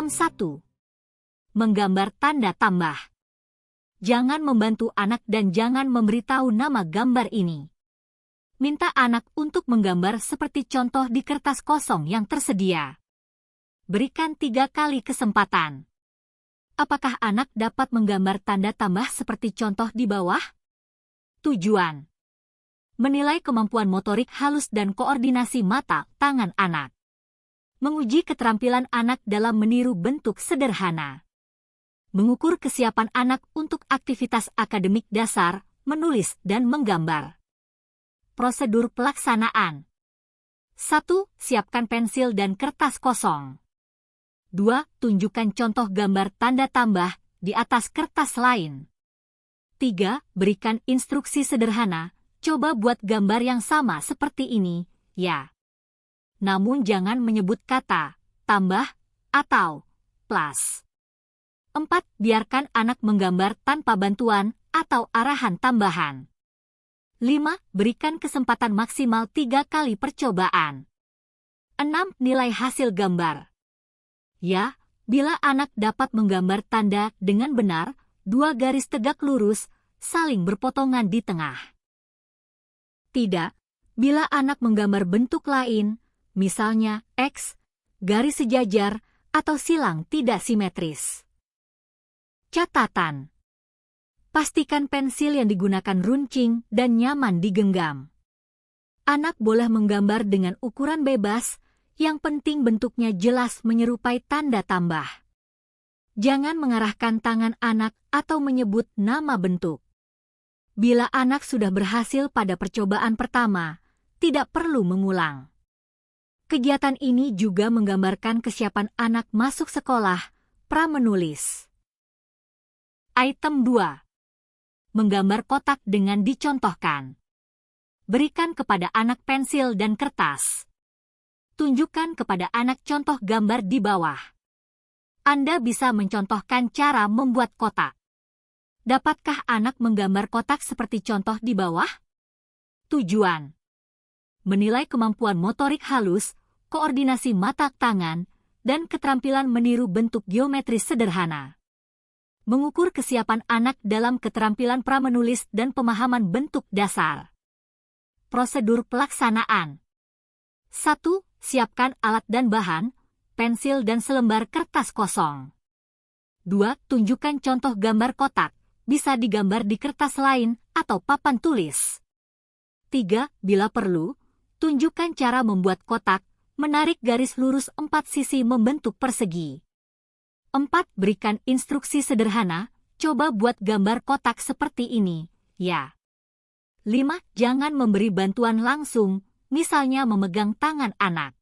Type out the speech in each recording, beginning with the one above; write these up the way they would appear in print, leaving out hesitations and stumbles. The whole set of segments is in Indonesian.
Item 1. Menggambar tanda tambah. Jangan membantu anak dan jangan memberitahu nama gambar ini. Minta anak untuk menggambar seperti contoh di kertas kosong yang tersedia. Berikan 3 kali kesempatan. Apakah anak dapat menggambar tanda tambah seperti contoh di bawah? Tujuan: menilai kemampuan motorik halus dan koordinasi mata tangan anak. Menguji keterampilan anak dalam meniru bentuk sederhana. Mengukur kesiapan anak untuk aktivitas akademik dasar, menulis dan menggambar. Prosedur pelaksanaan. 1. Siapkan pensil dan kertas kosong. 2. Tunjukkan contoh gambar tanda tambah di atas kertas lain. 3. Berikan instruksi sederhana, coba buat gambar yang sama seperti ini, ya. Namun jangan menyebut kata tambah atau plus. 4. Biarkan anak menggambar tanpa bantuan atau arahan tambahan. 5. Berikan kesempatan maksimal 3 kali percobaan. 6. Nilai hasil gambar. Ya, bila anak dapat menggambar tanda dengan benar, 2 garis tegak lurus, saling berpotongan di tengah. Tidak, bila anak menggambar bentuk lain, misalnya X, garis sejajar, atau silang tidak simetris. Catatan: pastikan pensil yang digunakan runcing dan nyaman digenggam. Anak boleh menggambar dengan ukuran bebas, yang penting bentuknya jelas menyerupai tanda tambah. Jangan mengarahkan tangan anak atau menyebut nama bentuk. Bila anak sudah berhasil pada percobaan pertama, tidak perlu mengulang. Kegiatan ini juga menggambarkan kesiapan anak masuk sekolah pra-menulis. Item 2. Menggambar kotak dengan dicontohkan. Berikan kepada anak pensil dan kertas. Tunjukkan kepada anak contoh gambar di bawah. Anda bisa mencontohkan cara membuat kotak. Dapatkah anak menggambar kotak seperti contoh di bawah? Tujuan: menilai kemampuan motorik halus, koordinasi mata tangan, dan keterampilan meniru bentuk geometris sederhana. Mengukur kesiapan anak dalam keterampilan pra-menulis dan pemahaman bentuk dasar. Prosedur pelaksanaan. 1. Siapkan alat dan bahan, pensil dan selembar kertas kosong. 2. Tunjukkan contoh gambar kotak, bisa digambar di kertas lain atau papan tulis. 3. Bila perlu, tunjukkan cara membuat kotak, menarik garis lurus 4 sisi membentuk persegi. 4. Berikan instruksi sederhana, coba buat gambar kotak seperti ini, ya. 5. Jangan memberi bantuan langsung, misalnya memegang tangan anak.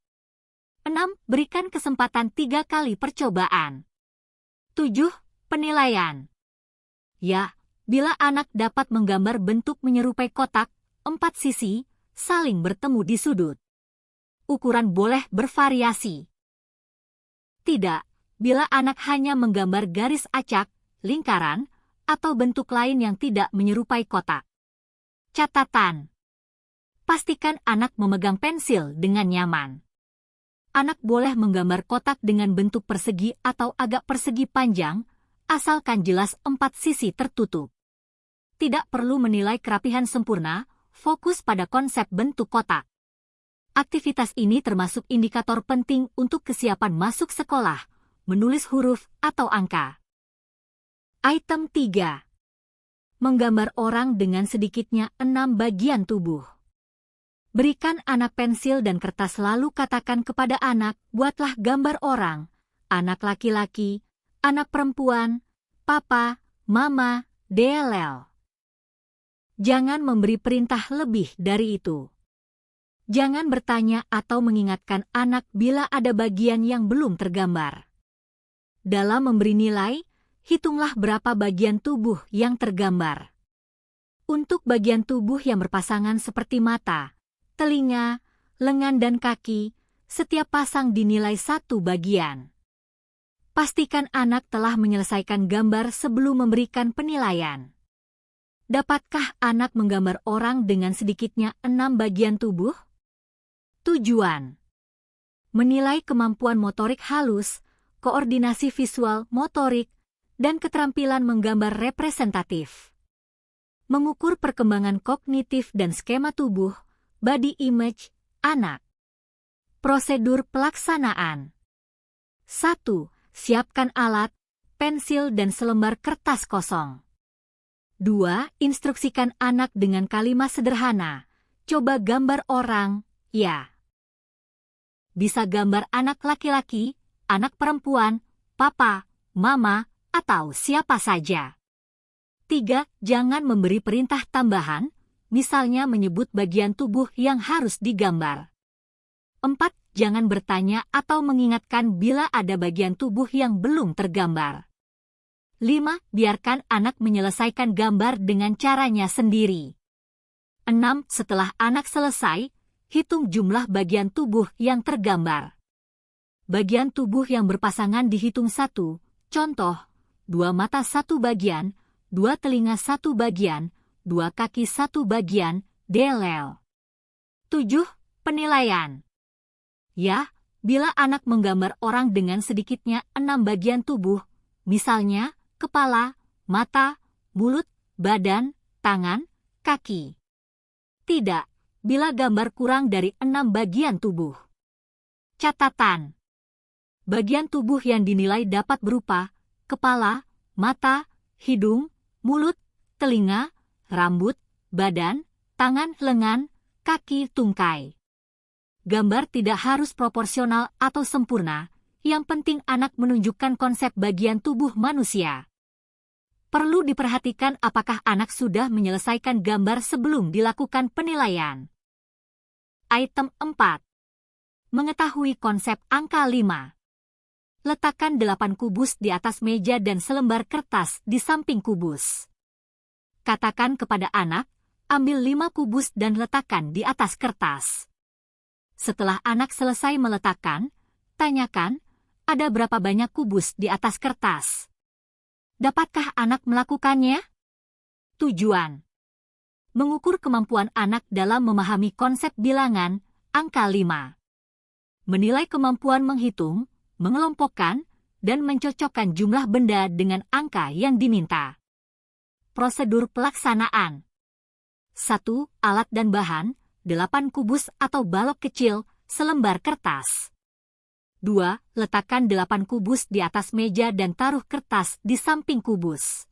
6. Berikan kesempatan 3 kali percobaan. 7. Penilaian. Ya, bila anak dapat menggambar bentuk menyerupai kotak, 4 sisi, saling bertemu di sudut. Ukuran boleh bervariasi. Tidak, bila anak hanya menggambar garis acak, lingkaran, atau bentuk lain yang tidak menyerupai kotak. Catatan: pastikan anak memegang pensil dengan nyaman. Anak boleh menggambar kotak dengan bentuk persegi atau agak persegi panjang, asalkan jelas 4 sisi tertutup. Tidak perlu menilai kerapihan sempurna, fokus pada konsep bentuk kotak. Aktivitas ini termasuk indikator penting untuk kesiapan masuk sekolah, menulis huruf atau angka. Item 3. Menggambar orang dengan sedikitnya 6 bagian tubuh. Berikan anak pensil dan kertas lalu katakan kepada anak, buatlah gambar orang, anak laki-laki, anak perempuan, papa, mama, DLL. Jangan memberi perintah lebih dari itu. Jangan bertanya atau mengingatkan anak bila ada bagian yang belum tergambar. Dalam memberi nilai, hitunglah berapa bagian tubuh yang tergambar. Untuk bagian tubuh yang berpasangan seperti mata, telinga, lengan dan kaki, setiap pasang dinilai 1 bagian. Pastikan anak telah menyelesaikan gambar sebelum memberikan penilaian. Dapatkah anak menggambar orang dengan sedikitnya 6 bagian tubuh? Tujuan: menilai kemampuan motorik halus, koordinasi visual, motorik, dan keterampilan menggambar representatif. Mengukur perkembangan kognitif dan skema tubuh, body image, anak. Prosedur pelaksanaan. 1. Siapkan alat, pensil dan selembar kertas kosong. 2. Instruksikan anak dengan kalimat sederhana. Coba gambar orang, ya. Bisa gambar anak laki-laki, anak perempuan, papa, mama, atau siapa saja. 3. Jangan memberi perintah tambahan, misalnya menyebut bagian tubuh yang harus digambar. 4. Jangan bertanya atau mengingatkan bila ada bagian tubuh yang belum tergambar. 5. Biarkan anak menyelesaikan gambar dengan caranya sendiri. 6. Setelah anak selesai, hitung jumlah bagian tubuh yang tergambar. Bagian tubuh yang berpasangan dihitung 1, contoh, 2 mata 1 bagian, 2 telinga 1 bagian, 2 kaki 1 bagian, DLL. 7. Penilaian. Ya, bila anak menggambar orang dengan sedikitnya 6 bagian tubuh, misalnya kepala, mata, mulut, badan, tangan, kaki. Tidak, bila gambar kurang dari 6 bagian tubuh. Catatan. Bagian tubuh yang dinilai dapat berupa kepala, mata, hidung, mulut, telinga, rambut, badan, tangan, lengan, kaki, tungkai. Gambar tidak harus proporsional atau sempurna, yang penting anak menunjukkan konsep bagian tubuh manusia. Perlu diperhatikan apakah anak sudah menyelesaikan gambar sebelum dilakukan penilaian. Item 4. Mengetahui konsep angka 5. Letakkan 8 kubus di atas meja dan selembar kertas di samping kubus. Katakan kepada anak, ambil 5 kubus dan letakkan di atas kertas. Setelah anak selesai meletakkan, tanyakan, ada berapa banyak kubus di atas kertas? Dapatkah anak melakukannya? Tujuan. Mengukur kemampuan anak dalam memahami konsep bilangan, angka 5. Menilai kemampuan menghitung, mengelompokkan, dan mencocokkan jumlah benda dengan angka yang diminta. Prosedur pelaksanaan. 1. Alat dan bahan, 8 kubus atau balok kecil, selembar kertas. 2. Letakkan 8 kubus di atas meja dan taruh kertas di samping kubus.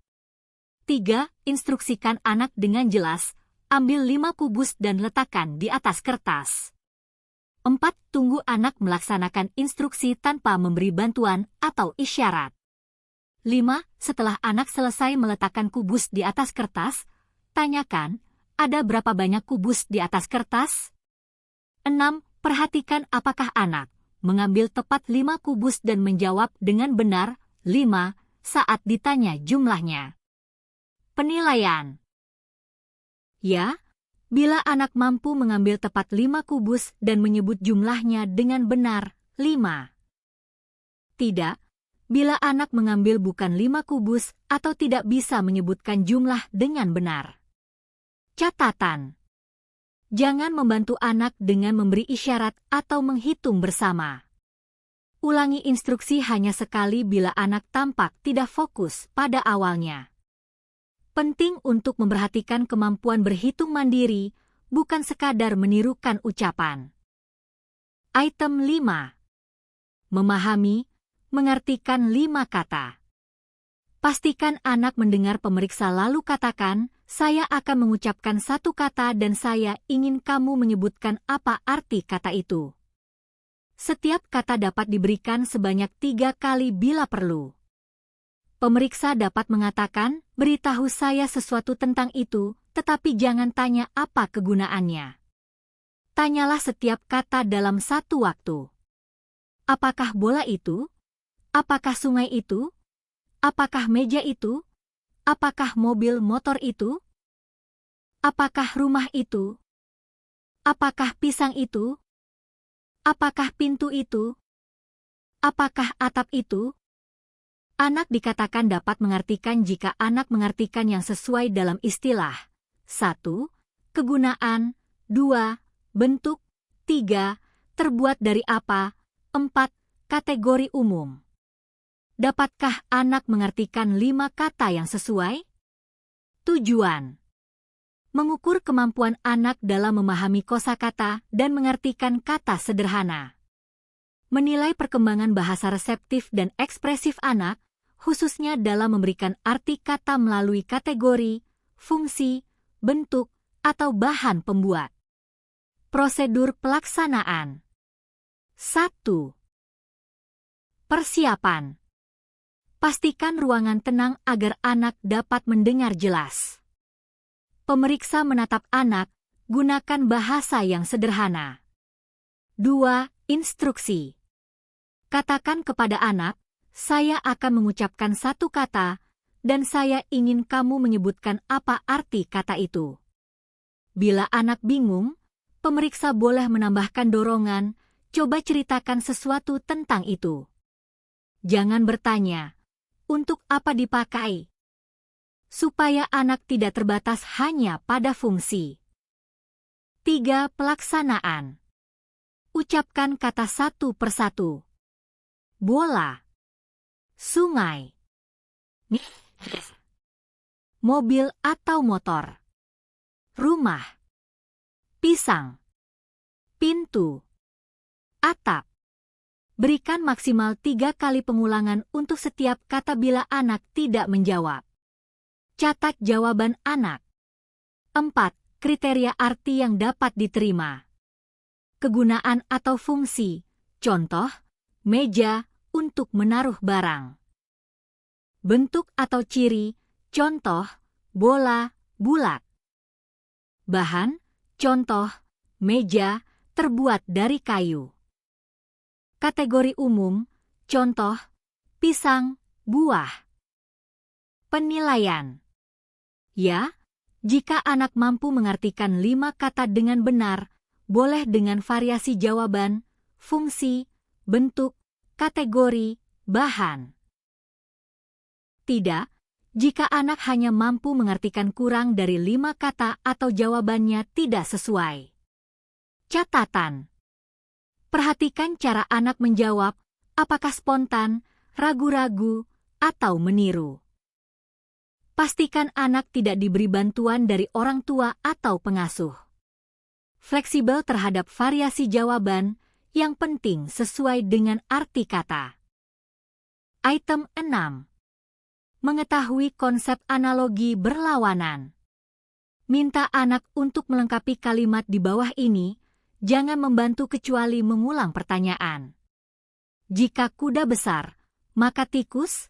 3. Instruksikan anak dengan jelas, ambil 5 kubus dan letakkan di atas kertas. 4. Tunggu anak melaksanakan instruksi tanpa memberi bantuan atau isyarat. 5. Setelah anak selesai meletakkan kubus di atas kertas, tanyakan, ada berapa banyak kubus di atas kertas? 6. Perhatikan apakah anak mengambil tepat 5 kubus dan menjawab dengan benar 5 saat ditanya jumlahnya. Penilaian. Ya, bila anak mampu mengambil tepat 5 kubus dan menyebut jumlahnya dengan benar, 5. Tidak, bila anak mengambil bukan 5 kubus atau tidak bisa menyebutkan jumlah dengan benar. Catatan. Jangan membantu anak dengan memberi isyarat atau menghitung bersama. Ulangi instruksi hanya sekali bila anak tampak tidak fokus pada awalnya. Penting untuk memperhatikan kemampuan berhitung mandiri, bukan sekadar menirukan ucapan. Item 5. Memahami, mengartikan 5 kata. Pastikan anak mendengar pemeriksa lalu katakan, saya akan mengucapkan 1 kata dan saya ingin kamu menyebutkan apa arti kata itu. Setiap kata dapat diberikan sebanyak 3 kali bila perlu. Pemeriksa dapat mengatakan, beritahu saya sesuatu tentang itu, tetapi jangan tanya apa kegunaannya. Tanyalah setiap kata dalam satu waktu. Apakah bola itu? Apakah sungai itu? Apakah meja itu? Apakah mobil motor itu? Apakah rumah itu? Apakah pisang itu? Apakah pintu itu? Apakah atap itu? Anak dikatakan dapat mengartikan jika anak mengartikan yang sesuai dalam istilah. 1. Kegunaan. 2. Bentuk. 3. Terbuat dari apa. 4. Kategori umum. Dapatkah anak mengartikan 5 kata yang sesuai? Tujuan: mengukur kemampuan anak dalam memahami kosakata dan mengartikan kata sederhana. Menilai perkembangan bahasa reseptif dan ekspresif anak, khususnya dalam memberikan arti kata melalui kategori, fungsi, bentuk, atau bahan pembuat. Prosedur pelaksanaan. 1. Persiapan. Pastikan ruangan tenang agar anak dapat mendengar jelas. Pemeriksa menatap anak, gunakan bahasa yang sederhana. 2. Instruksi. Katakan kepada anak, saya akan mengucapkan satu kata, dan saya ingin kamu menyebutkan apa arti kata itu. Bila anak bingung, pemeriksa boleh menambahkan dorongan, coba ceritakan sesuatu tentang itu. Jangan bertanya, untuk apa dipakai? Supaya anak tidak terbatas hanya pada fungsi. 3. Pelaksanaan. Ucapkan kata satu persatu. Bola, sungai, mobil atau motor, rumah, pisang, pintu, atap. Berikan maksimal 3 kali pengulangan untuk setiap kata bila anak tidak menjawab. Catat jawaban anak. 4. Kriteria arti yang dapat diterima. Kegunaan atau fungsi, contoh, meja untuk menaruh barang. Bentuk atau ciri, contoh, bola, bulat. Bahan, contoh, meja, terbuat dari kayu. Kategori umum, contoh, pisang, buah. Penilaian. Ya, jika anak mampu mengartikan 5 kata dengan benar, boleh dengan variasi jawaban, fungsi, bentuk, kategori, bahan. Tidak, jika anak hanya mampu mengartikan kurang dari 5 kata atau jawabannya tidak sesuai. Catatan. Perhatikan cara anak menjawab, apakah spontan, ragu-ragu, atau meniru. Pastikan anak tidak diberi bantuan dari orang tua atau pengasuh. Fleksibel terhadap variasi jawaban, yang penting sesuai dengan arti kata. Item 6. Mengetahui konsep analogi berlawanan. Minta anak untuk melengkapi kalimat di bawah ini, jangan membantu kecuali mengulang pertanyaan. Jika kuda besar, maka tikus?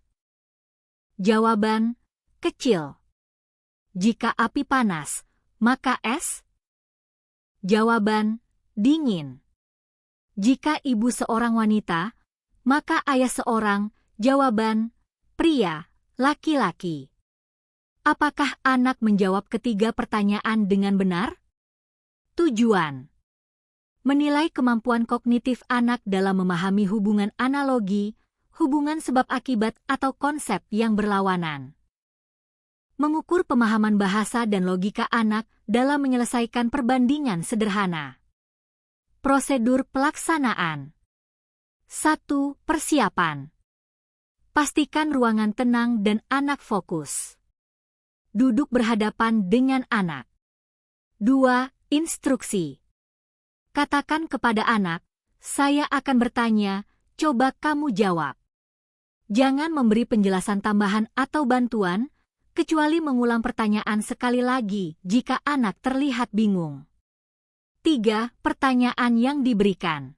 Jawaban, kecil. Jika api panas, maka es? Jawaban, dingin. Jika ibu seorang wanita, maka ayah seorang, jawaban, pria, laki-laki. Apakah anak menjawab ketiga pertanyaan dengan benar? Tujuan. Menilai kemampuan kognitif anak dalam memahami hubungan analogi, hubungan sebab akibat atau konsep yang berlawanan. Mengukur pemahaman bahasa dan logika anak dalam menyelesaikan perbandingan sederhana. Prosedur pelaksanaan. 1. Persiapan. Pastikan ruangan tenang dan anak fokus. Duduk berhadapan dengan anak. 2. Instruksi. Katakan kepada anak, saya akan bertanya, coba kamu jawab. Jangan memberi penjelasan tambahan atau bantuan, kecuali mengulang pertanyaan sekali lagi jika anak terlihat bingung. 3. Pertanyaan yang diberikan.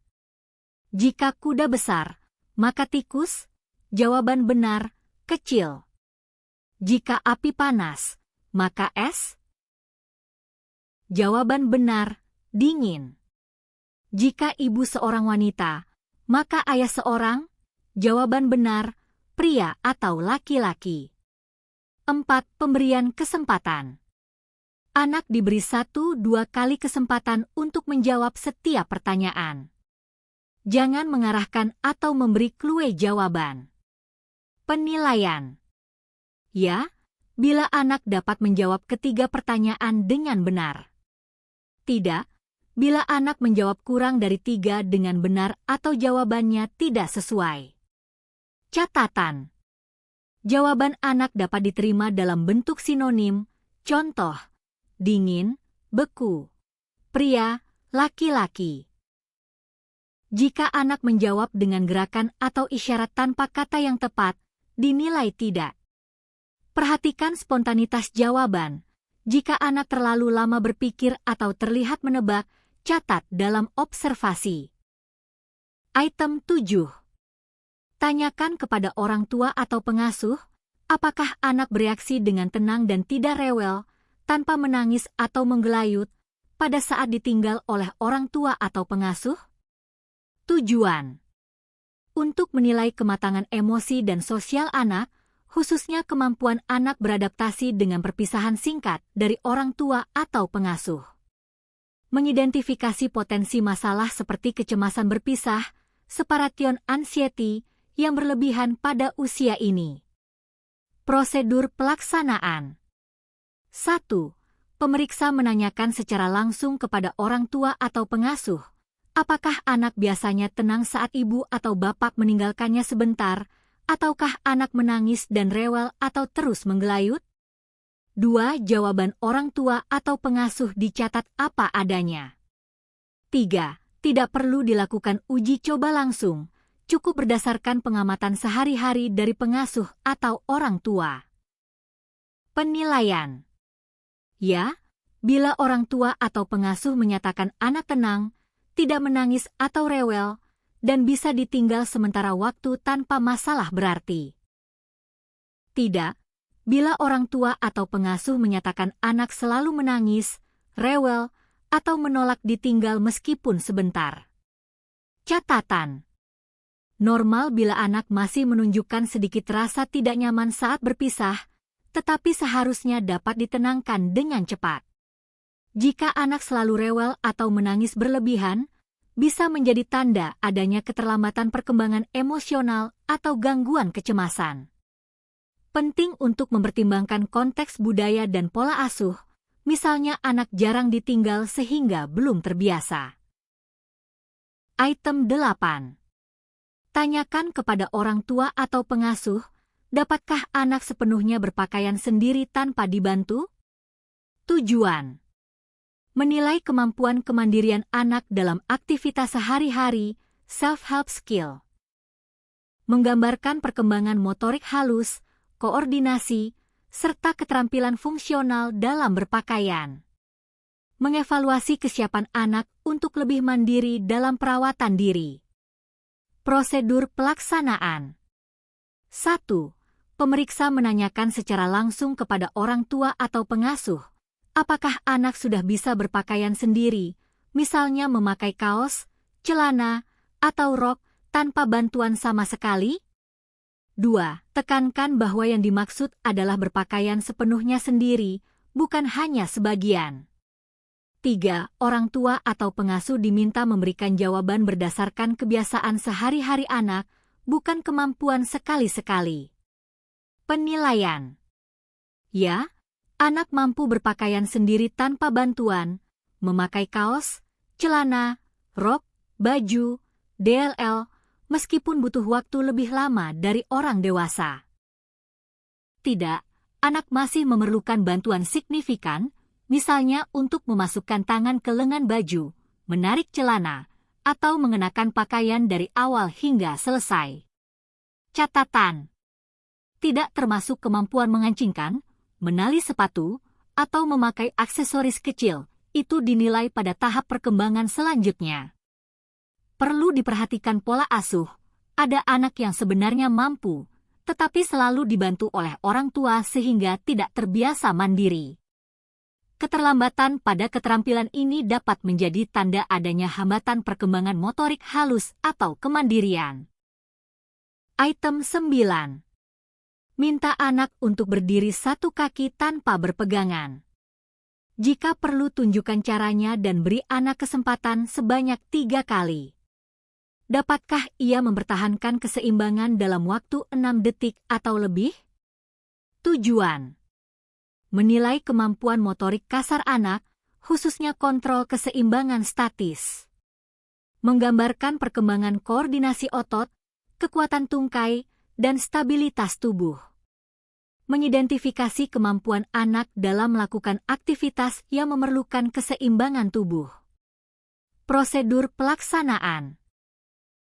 Jika kuda besar, maka tikus? Jawaban benar, kecil. Jika api panas, maka es? Jawaban benar, dingin. Jika ibu seorang wanita, maka ayah seorang? Jawaban benar, pria atau laki-laki. 4. Pemberian kesempatan. Anak diberi 1-2 kali kesempatan untuk menjawab setiap pertanyaan. Jangan mengarahkan atau memberi clue jawaban. Penilaian. Ya, bila anak dapat menjawab ketiga pertanyaan dengan benar. Tidak, bila anak menjawab kurang dari 3 dengan benar atau jawabannya tidak sesuai. Catatan. Jawaban anak dapat diterima dalam bentuk sinonim, contoh, dingin, beku, pria, laki-laki. Jika anak menjawab dengan gerakan atau isyarat tanpa kata yang tepat, dinilai tidak. Perhatikan spontanitas jawaban. Jika anak terlalu lama berpikir atau terlihat menebak, catat dalam observasi. Item 7. Tanyakan kepada orang tua atau pengasuh, apakah anak bereaksi dengan tenang dan tidak rewel, tanpa menangis atau menggelayut, pada saat ditinggal oleh orang tua atau pengasuh? Tujuan. Untuk menilai kematangan emosi dan sosial anak, khususnya kemampuan anak beradaptasi dengan perpisahan singkat dari orang tua atau pengasuh. Mengidentifikasi potensi masalah seperti kecemasan berpisah, separation anxiety, yang berlebihan pada usia ini. Prosedur pelaksanaan. 1. Pemeriksa menanyakan secara langsung kepada orang tua atau pengasuh, apakah anak biasanya tenang saat ibu atau bapak meninggalkannya sebentar, ataukah anak menangis dan rewel atau terus menggelayut? 2. Jawaban orang tua atau pengasuh dicatat apa adanya. 3. Tidak perlu dilakukan uji coba langsung, cukup berdasarkan pengamatan sehari-hari dari pengasuh atau orang tua. Penilaian. Ya, bila orang tua atau pengasuh menyatakan anak tenang, tidak menangis atau rewel, dan bisa ditinggal sementara waktu tanpa masalah berarti. Tidak, bila orang tua atau pengasuh menyatakan anak selalu menangis, rewel, atau menolak ditinggal meskipun sebentar. Catatan. Normal bila anak masih menunjukkan sedikit rasa tidak nyaman saat berpisah, tetapi seharusnya dapat ditenangkan dengan cepat. Jika anak selalu rewel atau menangis berlebihan, bisa menjadi tanda adanya keterlambatan perkembangan emosional atau gangguan kecemasan. Penting untuk mempertimbangkan konteks budaya dan pola asuh, misalnya anak jarang ditinggal sehingga belum terbiasa. Item 8. Tanyakan kepada orang tua atau pengasuh, dapatkah anak sepenuhnya berpakaian sendiri tanpa dibantu? Tujuan. Menilai kemampuan kemandirian anak dalam aktivitas sehari-hari, self-help skill. Menggambarkan perkembangan motorik halus, koordinasi, serta keterampilan fungsional dalam berpakaian. Mengevaluasi kesiapan anak untuk lebih mandiri dalam perawatan diri. Prosedur pelaksanaan. 1. Pemeriksa menanyakan secara langsung kepada orang tua atau pengasuh, apakah anak sudah bisa berpakaian sendiri, misalnya memakai kaos, celana, atau rok tanpa bantuan sama sekali? 2. Tekankan bahwa yang dimaksud adalah berpakaian sepenuhnya sendiri, bukan hanya sebagian. 3. Orang tua atau pengasuh diminta memberikan jawaban berdasarkan kebiasaan sehari-hari anak, bukan kemampuan sekali-sekali. Penilaian. Ya, anak mampu berpakaian sendiri tanpa bantuan, memakai kaos, celana, rok, baju, DLL, meskipun butuh waktu lebih lama dari orang dewasa. Tidak, anak masih memerlukan bantuan signifikan, misalnya untuk memasukkan tangan ke lengan baju, menarik celana, atau mengenakan pakaian dari awal hingga selesai. Catatan. Tidak termasuk kemampuan mengancingkan, menali sepatu, atau memakai aksesoris kecil, itu dinilai pada tahap perkembangan selanjutnya. Perlu diperhatikan pola asuh, ada anak yang sebenarnya mampu, tetapi selalu dibantu oleh orang tua sehingga tidak terbiasa mandiri. Keterlambatan pada keterampilan ini dapat menjadi tanda adanya hambatan perkembangan motorik halus atau kemandirian. Item 9. Minta anak untuk berdiri satu kaki tanpa berpegangan. Jika perlu tunjukkan caranya dan beri anak kesempatan sebanyak 3 kali. Dapatkah ia mempertahankan keseimbangan dalam waktu 6 detik atau lebih? Tujuan. Menilai kemampuan motorik kasar anak, khususnya kontrol keseimbangan statis. Menggambarkan perkembangan koordinasi otot, kekuatan tungkai, dan stabilitas tubuh. Mengidentifikasi kemampuan anak dalam melakukan aktivitas yang memerlukan keseimbangan tubuh. Prosedur pelaksanaan.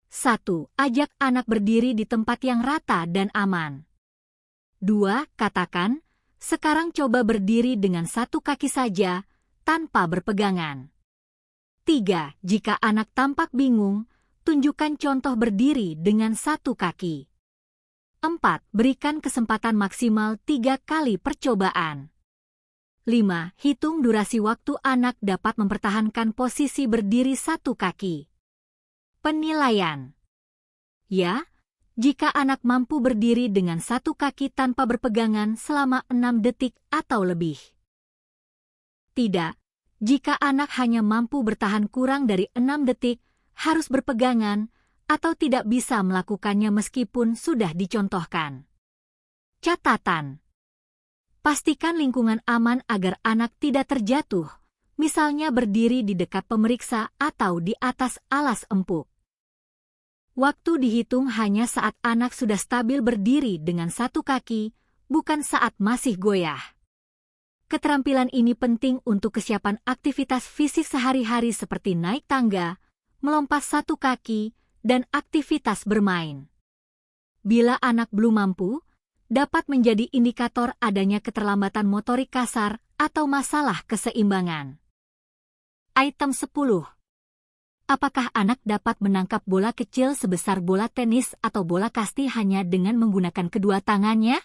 1. Ajak anak berdiri di tempat yang rata dan aman. 2. Katakan, sekarang coba berdiri dengan satu kaki saja, tanpa berpegangan. 3. Jika anak tampak bingung, tunjukkan contoh berdiri dengan satu kaki. 4. Berikan kesempatan maksimal 3 kali percobaan. 5. Hitung durasi waktu anak dapat mempertahankan posisi berdiri satu kaki. Penilaian. Ya, jika anak mampu berdiri dengan satu kaki tanpa berpegangan selama 6 detik atau lebih. Tidak, jika anak hanya mampu bertahan kurang dari 6 detik, harus berpegangan, atau tidak bisa melakukannya meskipun sudah dicontohkan. Catatan. Pastikan lingkungan aman agar anak tidak terjatuh, misalnya berdiri di dekat pemeriksa atau di atas alas empuk. Waktu dihitung hanya saat anak sudah stabil berdiri dengan satu kaki, bukan saat masih goyah. Keterampilan ini penting untuk kesiapan aktivitas fisik sehari-hari seperti naik tangga, melompat satu kaki, dan aktivitas bermain. Bila anak belum mampu, dapat menjadi indikator adanya keterlambatan motorik kasar atau masalah keseimbangan. Item 10. Apakah anak dapat menangkap bola kecil sebesar bola tenis atau bola kasti hanya dengan menggunakan kedua tangannya?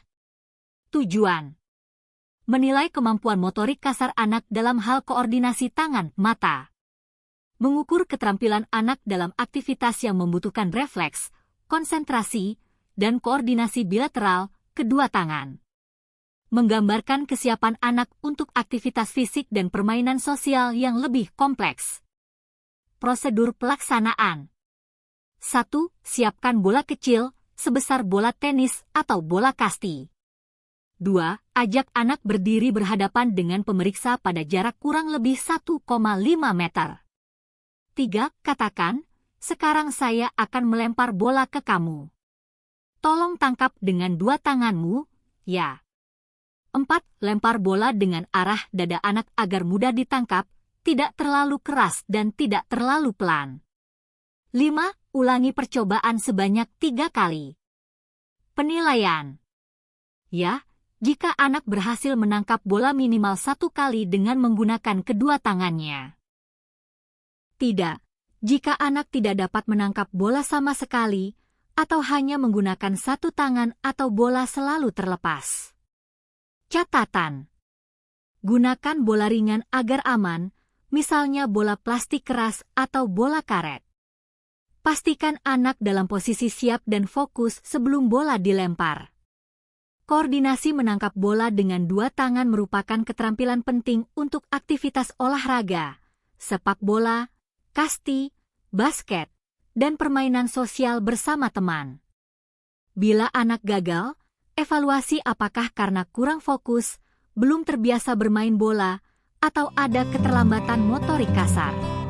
Tujuan. Menilai kemampuan motorik kasar anak dalam hal koordinasi tangan, mata. Mengukur keterampilan anak dalam aktivitas yang membutuhkan refleks, konsentrasi, dan koordinasi bilateral kedua tangan. Menggambarkan kesiapan anak untuk aktivitas fisik dan permainan sosial yang lebih kompleks. Prosedur pelaksanaan. 1. Siapkan bola kecil sebesar bola tenis atau bola kasti. 2. Ajak anak berdiri berhadapan dengan pemeriksa pada jarak kurang lebih 1,5 meter. 3. Katakan, sekarang saya akan melempar bola ke kamu. Tolong tangkap dengan dua tanganmu, ya. 4. Lempar bola dengan arah dada anak agar mudah ditangkap, tidak terlalu keras dan tidak terlalu pelan. 5. Ulangi percobaan sebanyak 3 kali. Penilaian. Ya, jika anak berhasil menangkap bola minimal 1 kali dengan menggunakan kedua tangannya. Tidak, jika anak tidak dapat menangkap bola sama sekali, atau hanya menggunakan satu tangan atau bola selalu terlepas. Catatan. Gunakan bola ringan agar aman, misalnya bola plastik keras atau bola karet. Pastikan anak dalam posisi siap dan fokus sebelum bola dilempar. Koordinasi menangkap bola dengan dua tangan merupakan keterampilan penting untuk aktivitas olahraga, sepak bola, kasti, basket, dan permainan sosial bersama teman. Bila anak gagal, evaluasi apakah karena kurang fokus, belum terbiasa bermain bola, atau ada keterlambatan motorik kasar.